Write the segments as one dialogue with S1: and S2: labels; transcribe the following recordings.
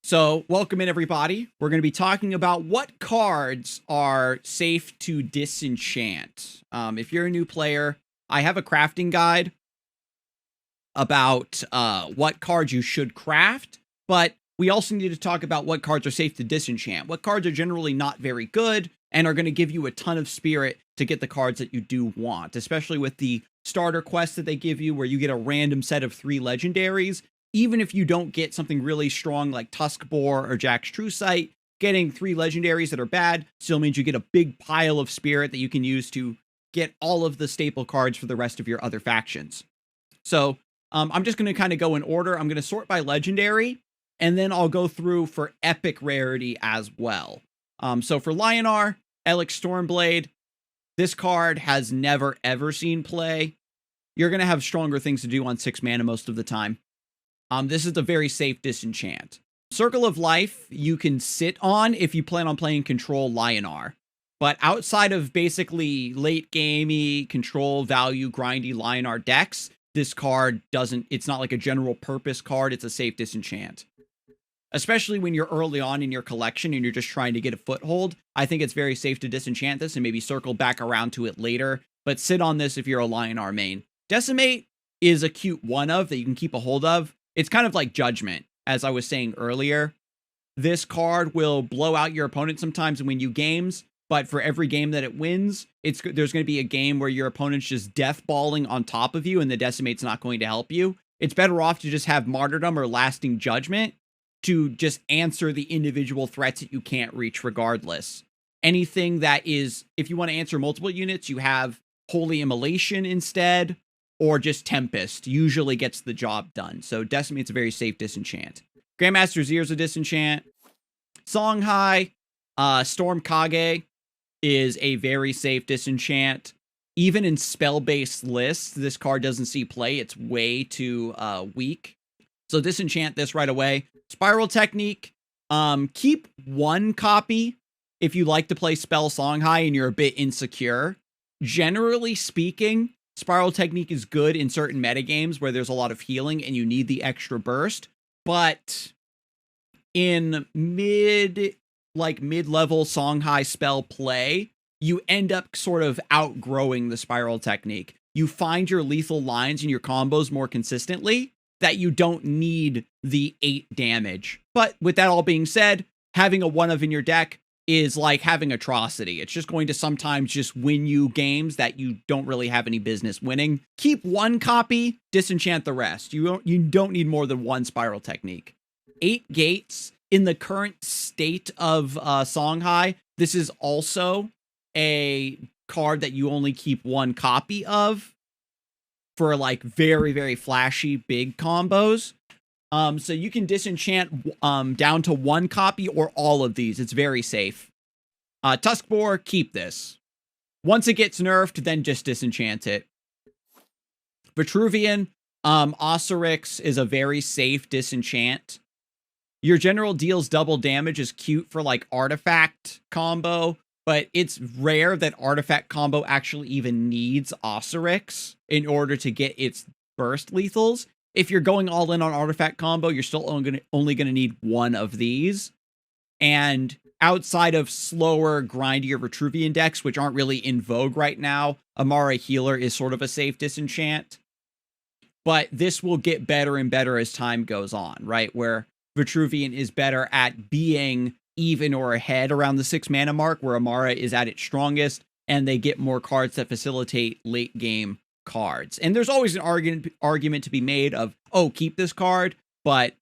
S1: So, welcome in everybody. We're going to be talking about what cards are safe to disenchant. If you're a new player, I have a crafting guide about what cards you should craft, but we also need to talk about what cards are safe to disenchant. What cards are generally not very good and are going to give you a ton of spirit to get the cards that you do want, especially with the starter quests that they give you where you get a random set of 3 legendaries. Even if you don't get something really strong like Tuskbore or Jack's True Sight, getting 3 legendaries that are bad still means you get a big pile of spirit that you can use to get all of the staple cards for the rest of your other factions. So I'm just going to kind of go in order. I'm going to sort by legendary, and then I'll go through for epic rarity as well. So for Lionar, Elix Stormblade, this card has never ever seen play. You're going to have stronger things to do on 6 mana most of the time. This is a very safe disenchant. Circle of Life you can sit on if you plan on playing control Lionar. But outside of basically late gamey, control value, grindy Lionar decks, this card it's not like a general purpose card, it's a safe disenchant. Especially when you're early on in your collection and you're just trying to get a foothold, I think it's very safe to disenchant this and maybe circle back around to it later, but sit on this if you're a Lionar main. Decimate is a cute one-of that you can keep a hold of. It's kind of like Judgment, as I was saying earlier. This card will blow out your opponent sometimes and win you games, but for every game that it wins, there's going to be a game where your opponent's just death-balling on top of you and the Decimate's not going to help you. It's better off to just have Martyrdom or Lasting Judgment to just answer the individual threats that you can't reach regardless. Anything that is, if you want to answer multiple units, you have Holy Immolation instead, or just Tempest usually gets the job done. So Decimate's a very safe disenchant. Grandmaster's Ear's a disenchant. Songhai, Storm Kage is a very safe disenchant. Even in spell-based lists, this card doesn't see play. It's way too weak. So disenchant this right away. Spiral Technique, keep 1 copy if you like to play Spell Songhai and you're a bit insecure. Generally speaking, Spiral Technique is good in certain metagames where there's a lot of healing and you need the extra burst, but in mid-level Songhai spell play, you end up sort of outgrowing the Spiral Technique. You find your lethal lines and your combos more consistently that you don't need the 8 damage. But with that all being said, having a 1-of in your deck is like having Atrocity. It's just going to sometimes just win you games that you don't really have any business winning. Keep 1 copy, disenchant the rest. You don't need more than 1 Spiral Technique. 8 Gates, in the current state of Songhai, this is also a card that you only keep 1 copy of for like very, very flashy big combos. So you can disenchant down to 1 copy or all of these. It's very safe. Tuskbore, keep this. Once it gets nerfed, then just disenchant it. Vitruvian, Osirix is a very safe disenchant. Your general deals double damage is cute for like artifact combo, but it's rare that artifact combo actually even needs Osirix in order to get its burst lethals. If you're going all in on artifact combo, you're still only going to need 1 of these. And outside of slower, grindier Vitruvian decks, which aren't really in vogue right now, Amara Healer is sort of a safe disenchant. But this will get better and better as time goes on, right? Where Vitruvian is better at being even or ahead around the 6 mana mark, where Amara is at its strongest, and they get more cards that facilitate late game cards. And there's always an argument to be made of, oh, keep this card, but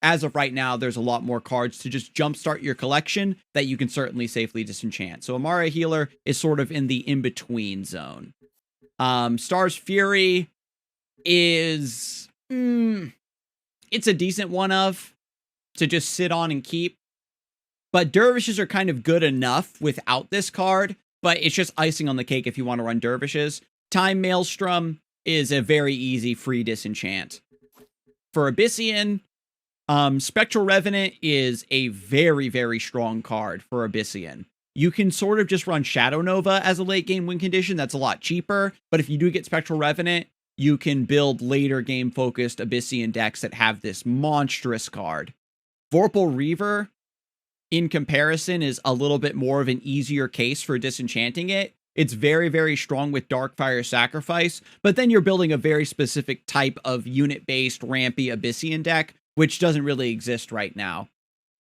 S1: as of right now, there's a lot more cards to just jumpstart your collection that you can certainly safely disenchant. So Amara Healer is sort of in the in-between zone. Star's Fury is... it's a decent 1-of to just sit on and keep. But Dervishes are kind of good enough without this card, but it's just icing on the cake if you want to run Dervishes. Time Maelstrom is a very easy free disenchant. For Abyssian, Spectral Revenant is a very, very strong card for Abyssian. You can sort of just run Shadow Nova as a late game win condition. That's a lot cheaper. But if you do get Spectral Revenant, you can build later game focused Abyssian decks that have this monstrous card. Vorpal Reaver, in comparison, is a little bit more of an easier case for disenchanting it. It's very, very strong with Darkfire Sacrifice, but then you're building a very specific type of unit-based rampy Abyssian deck, which doesn't really exist right now.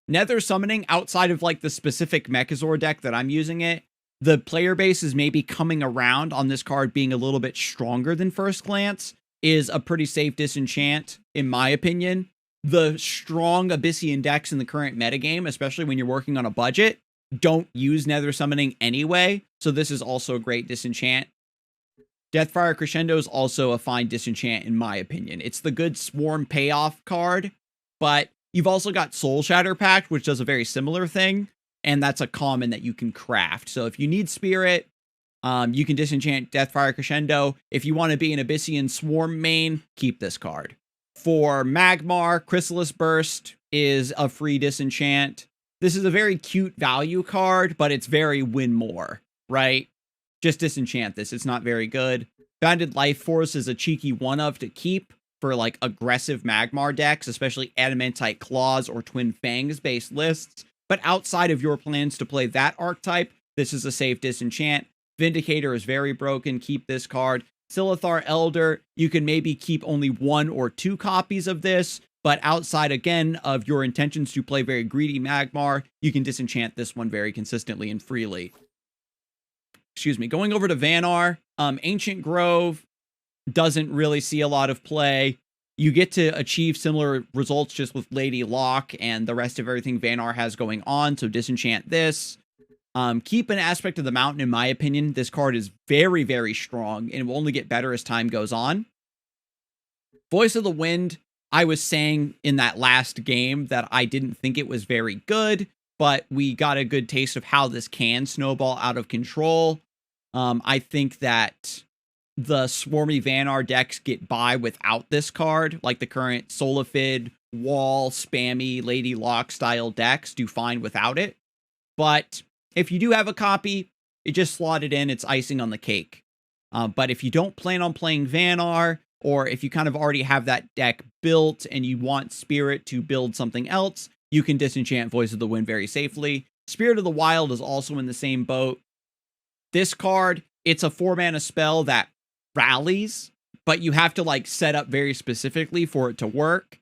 S1: Nether Summoning, outside of like the specific Mechazor deck that I'm using it, the player base is maybe coming around on this card being a little bit stronger than first glance, is a pretty safe disenchant, in my opinion. The strong Abyssian decks in the current metagame, especially when you're working on a budget, don't use Nether Summoning anyway, so this is also a great disenchant. Deathfire Crescendo is also a fine disenchant in my opinion. It's the good Swarm payoff card, but you've also got Soul Shatter Pact, which does a very similar thing, and that's a common that you can craft. So if you need Spirit, you can disenchant Deathfire Crescendo. If you want to be an Abyssian Swarm main, keep this card. For Magmar, Chrysalis Burst is a free disenchant. This is a very cute value card, but it's very win more, right? Just disenchant this. It's not very good. Bounded Life Force is a cheeky one-of to keep for like aggressive Magmar decks, especially Adamantite Claws or Twin Fangs based lists. But outside of your plans to play that archetype, this is a safe disenchant. Vindicator is very broken. Keep this card. Silithar Elder, you can maybe keep only 1 or 2 copies of this, but outside, again, of your intentions to play very greedy Magmar, you can disenchant this one very consistently and freely. Excuse me. Going over to Vanar, Ancient Grove doesn't really see a lot of play. You get to achieve similar results just with Lady Locke and the rest of everything Vanar has going on, so disenchant this. Keep an Aspect of the Mountain, in my opinion. This card is very, very strong, and it will only get better as time goes on. Voice of the Wind, I was saying in that last game that I didn't think it was very good, but we got a good taste of how this can snowball out of control. I think that the Swarmy Vanar decks get by without this card, like the current Solifid, Wall, Spammy, Lady Locke style decks do fine without it. But if you do have a copy, it just slot it in. It's icing on the cake. But if you don't plan on playing Vanar, or if you kind of already have that deck built and you want Spirit to build something else, you can disenchant Voice of the Wind very safely. Spirit of the Wild is also in the same boat. This card, it's a 4-mana spell that rallies, but you have to like set up very specifically for it to work.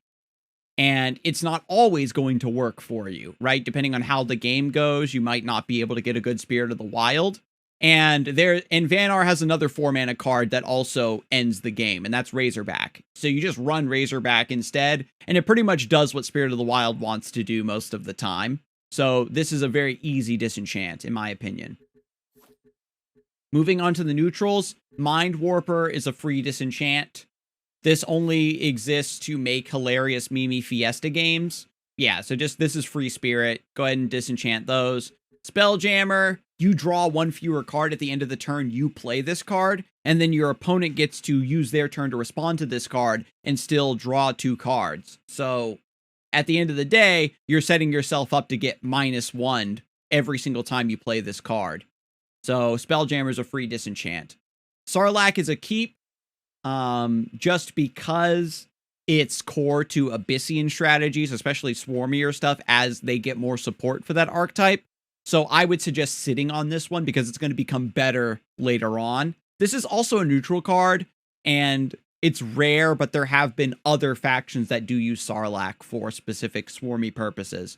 S1: And it's not always going to work for you, right? Depending on how the game goes, you might not be able to get a good Spirit of the Wild. And Vanar has another 4-mana card that also ends the game, and that's Razorback. So you just run Razorback instead, and it pretty much does what Spirit of the Wild wants to do most of the time. So this is a very easy disenchant, in my opinion. Moving on to the neutrals, Mind Warper is a free disenchant. This only exists to make hilarious Mimi Fiesta games. Yeah, so just this is free Spirit. Go ahead and disenchant those. Spelljammer, you draw 1 fewer card at the end of the turn you play this card, and then your opponent gets to use their turn to respond to this card and still draw 2 cards. So at the end of the day, you're setting yourself up to get -1 every single time you play this card. So Spelljammer is a free disenchant. Sarlacc is a keep, just because it's core to Abyssian strategies, especially swarmier stuff, as they get more support for that archetype. So I would suggest sitting on this one because it's going to become better later on. This is also a neutral card, and it's rare, but there have been other factions that do use Sarlacc for specific swarmy purposes.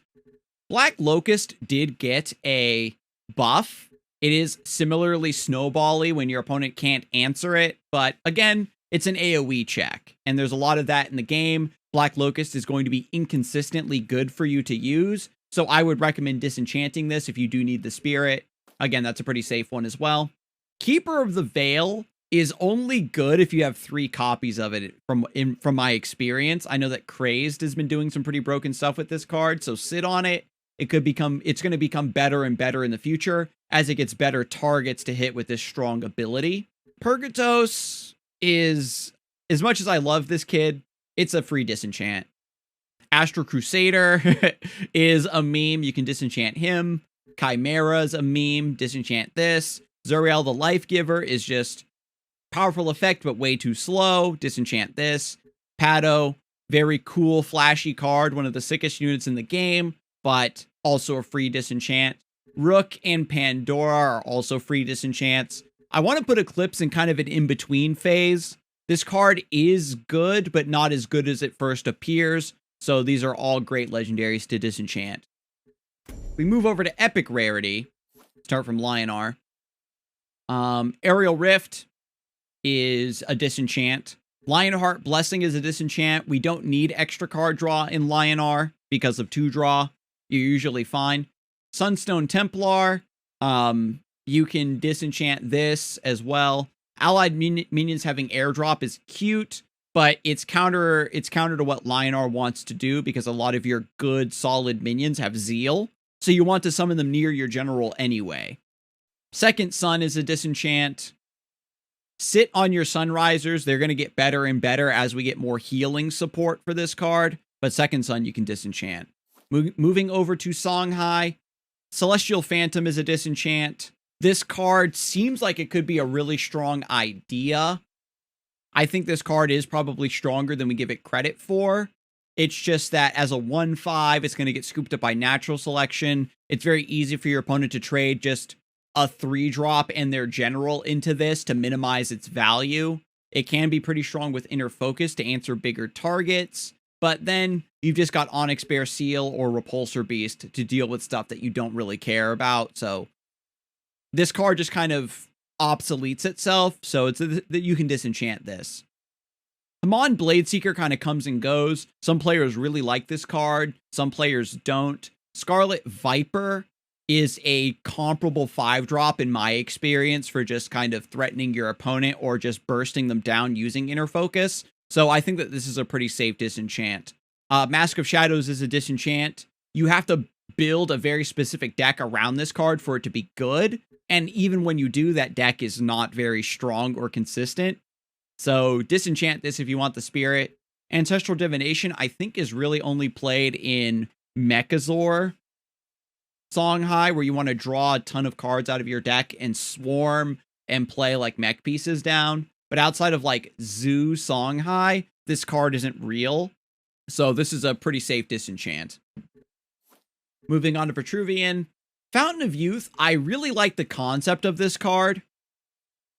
S1: Black Locust did get a buff. It is similarly snowbally when your opponent can't answer it, but again, it's an AoE check, and there's a lot of that in the game. Black Locust is going to be inconsistently good for you to use, so I would recommend disenchanting this if you do need the Spirit. Again, that's a pretty safe one as well. Keeper of the Veil is only good if you have 3 copies of it from my experience. I know that Crazed has been doing some pretty broken stuff with this card, so sit on it. It's going to become better and better in the future as it gets better targets to hit with this strong ability. Purgatos is, as much as I love this kid, it's a free disenchant. Astral Crusader is a meme. You can disenchant him. Chimera is a meme. Disenchant this. Zuriel the Life Giver is just powerful effect, but way too slow. Disenchant this. Pado, Very cool, flashy card, one of the sickest units in the game, but also a free disenchant. Rook and Pandora are also free disenchants. I want to put Eclipse in kind of an in-between phase. This card is good, but not as good as it first appears, so these are all great legendaries to disenchant. We move over to Epic Rarity. Start from Lionar. Aerial Rift is a disenchant. Lionheart Blessing is a disenchant. We don't need extra card draw in Lionar because of 2 draw. You're usually fine. Sunstone Templar, you can disenchant this as well. Allied minions having airdrop is cute, but it's counter to what Lionar wants to do because a lot of your good, solid minions have Zeal. So you want to summon them near your general anyway. Second Sun is a disenchant. Sit on your Sunrisers. They're going to get better and better as we get more healing support for this card. But Second Sun, you can disenchant. Moving over to Songhai. Celestial Phantom is a disenchant. This card seems like it could be a really strong idea. I think this card is probably stronger than we give it credit for. It's just that as a 1/5, it's going to get scooped up by natural selection. It's very easy for your opponent to trade just a 3-drop and their general into this to minimize its value. It can be pretty strong with Inner Focus to answer bigger targets, but then you've just got Onyx Bear Seal or Repulsor Beast to deal with stuff that you don't really care about. So this card just kind of obsoletes itself, so it's that you can disenchant this. Hamon Bladeseeker kind of comes and goes. Some players really like this card, some players don't. Scarlet Viper is a comparable 5-drop in my experience for just kind of threatening your opponent or just bursting them down using Inner Focus. So I think that this is a pretty safe disenchant. Mask of Shadows is a disenchant. You have to build a very specific deck around this card for it to be good. And even when you do, that deck is not very strong or consistent. So disenchant this if you want the spirit. Ancestral Divination, I think, is really only played in Mechazor Songhai, where you want to draw a ton of cards out of your deck and swarm and play like mech pieces down. But outside of like Zoo Songhai, this card isn't real. So this is a pretty safe disenchant. Moving on to Vitruvian. Fountain of Youth, I really like the concept of this card.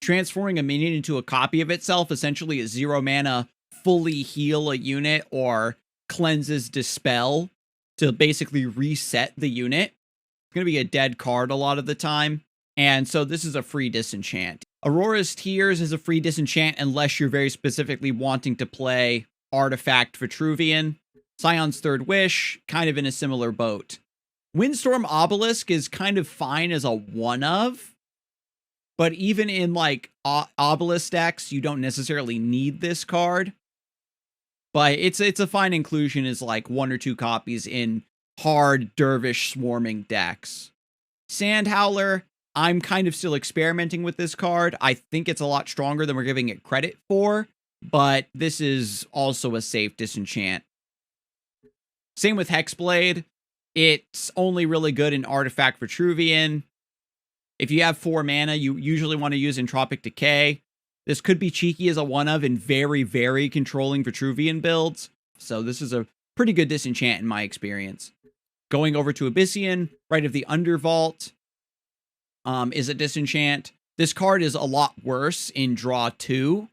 S1: Transforming a minion into a copy of itself, essentially a 0 mana, fully heal a unit or cleanses Dispel to basically reset the unit. It's going to be a dead card a lot of the time. And so this is a free disenchant. Aurora's Tears is a free disenchant unless you're very specifically wanting to play Artifact Vitruvian. Scion's Third Wish, kind of in a similar boat. Windstorm Obelisk is kind of fine as a one-of, but even in like Obelisk decks, you don't necessarily need this card. But it's a fine inclusion as like 1 or 2 copies in hard Dervish swarming decks. Sandhowler, I'm kind of still experimenting with this card. I think it's a lot stronger than we're giving it credit for, but this is also a safe disenchant. Same with Hexblade. It's only really good in Artifact Vitruvian. If you have 4 mana, you usually want to use Entropic Decay. This could be cheeky as a one-of in very, very controlling Vitruvian builds. So this is a pretty good disenchant in my experience. Going over to Abyssian, Rite of the Undervault is a disenchant. This card is a lot worse in Draw 2.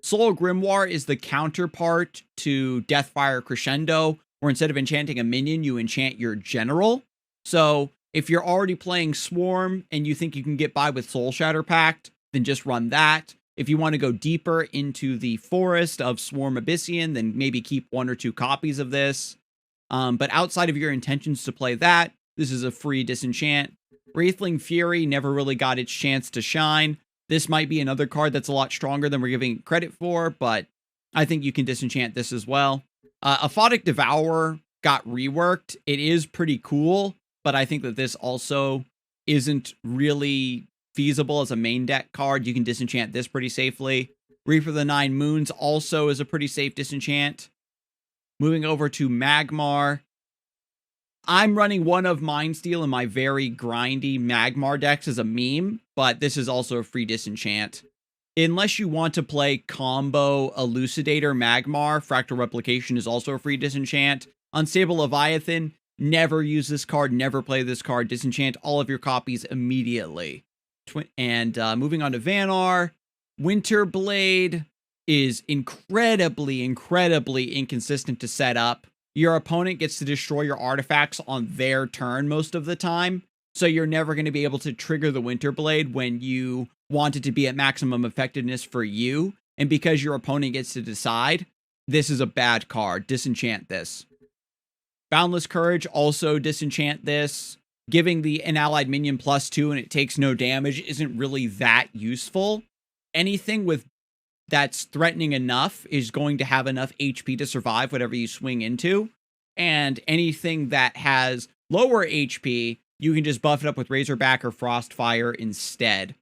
S1: Soul Grimoire is the counterpart to Deathfire Crescendo, where instead of enchanting a minion, you enchant your general. So if you're already playing Swarm and you think you can get by with Soul Shatter Pact, then just run that. If you want to go deeper into the forest of Swarm Abyssian, then maybe keep 1 or 2 copies of this. But outside of your intentions to play that, this is a free disenchant. Wraithling Fury never really got its chance to shine. This might be another card that's a lot stronger than we're giving it credit for, but I think you can disenchant this as well. Aphotic Devourer got reworked. It is pretty cool, but I think that this also isn't really feasible as a main deck card. You can disenchant this pretty safely. Reaper of the Nine Moons also is a pretty safe disenchant. Moving over to Magmar. I'm running one of Mindsteel in my very grindy Magmar decks as a meme, but this is also a free disenchant. Unless you want to play combo Elucidator Magmar, Fractal Replication is also a free disenchant. Unstable Leviathan, never use this card, never play this card. Disenchant all of your copies immediately. Moving on to Vanar, Winterblade is incredibly inconsistent to set up. Your opponent gets to destroy your artifacts on their turn most of the time, so you're never going to be able to trigger the Winterblade when you want it to be at maximum effectiveness for you. And because your opponent gets to decide, this is a bad card. Disenchant this. Boundless Courage, also disenchant this. Giving an allied minion +2 and it takes no damage isn't really that useful. Anything that's threatening enough is going to have enough HP to survive whatever you swing into. And anything that has lower HP, you can just buff it up with Razorback or Frostfire instead.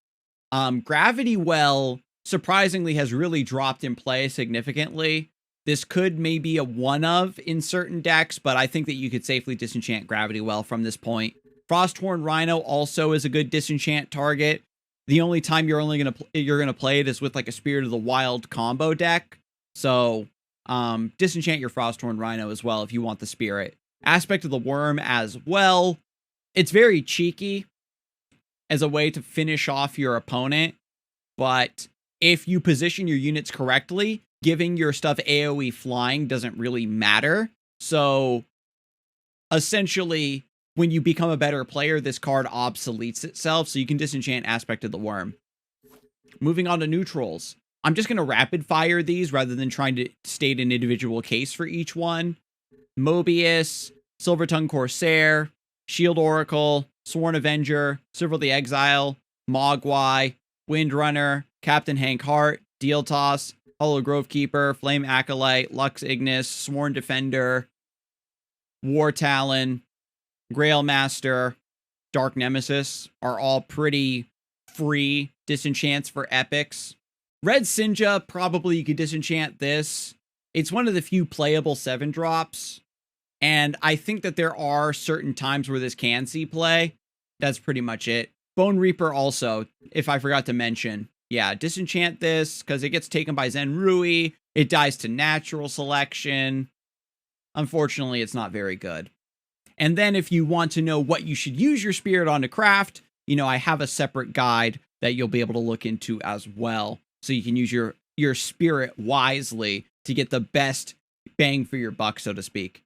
S1: Gravity Well, surprisingly, has really dropped in play significantly. This could maybe a one-of in certain decks, but I think that you could safely disenchant Gravity Well from this point. Frosthorn Rhino also is a good disenchant target. The only time you're gonna play it is with like a Spirit of the Wild combo deck. So disenchant your Frosthorn Rhino as well if you want the Spirit. Aspect of the Worm as well. It's very cheeky as a way to finish off your opponent, but if you position your units correctly, giving your stuff AoE flying doesn't really matter. So essentially, when you become a better player, this card obsoletes itself, so you can disenchant Aspect of the Worm. Moving on to neutrals. I'm just going to rapid fire these rather than trying to state an individual case for each one. Mobius, Silvertongue Corsair, Shield Oracle, Sworn Avenger, Silver the Exile, Mogwai, Windrunner, Captain Hank Hart, Deal Toss, Hollow Grove Keeper, Flame Acolyte, Lux Ignis, Sworn Defender, War Talon, Grail Master, Dark Nemesis are all pretty free disenchants for epics. Red Sinja, probably you could disenchant this. It's one of the few playable 7-drops. And I think that there are certain times where this can see play. That's pretty much it. Bone Reaper also, if I forgot to mention. Yeah, disenchant this because it gets taken by Zenrui. It dies to natural selection. Unfortunately, it's not very good. And then if you want to know what you should use your Spirit on to craft, I have a separate guide that you'll be able to look into as well. So you can use your Spirit wisely to get the best bang for your buck, so to speak.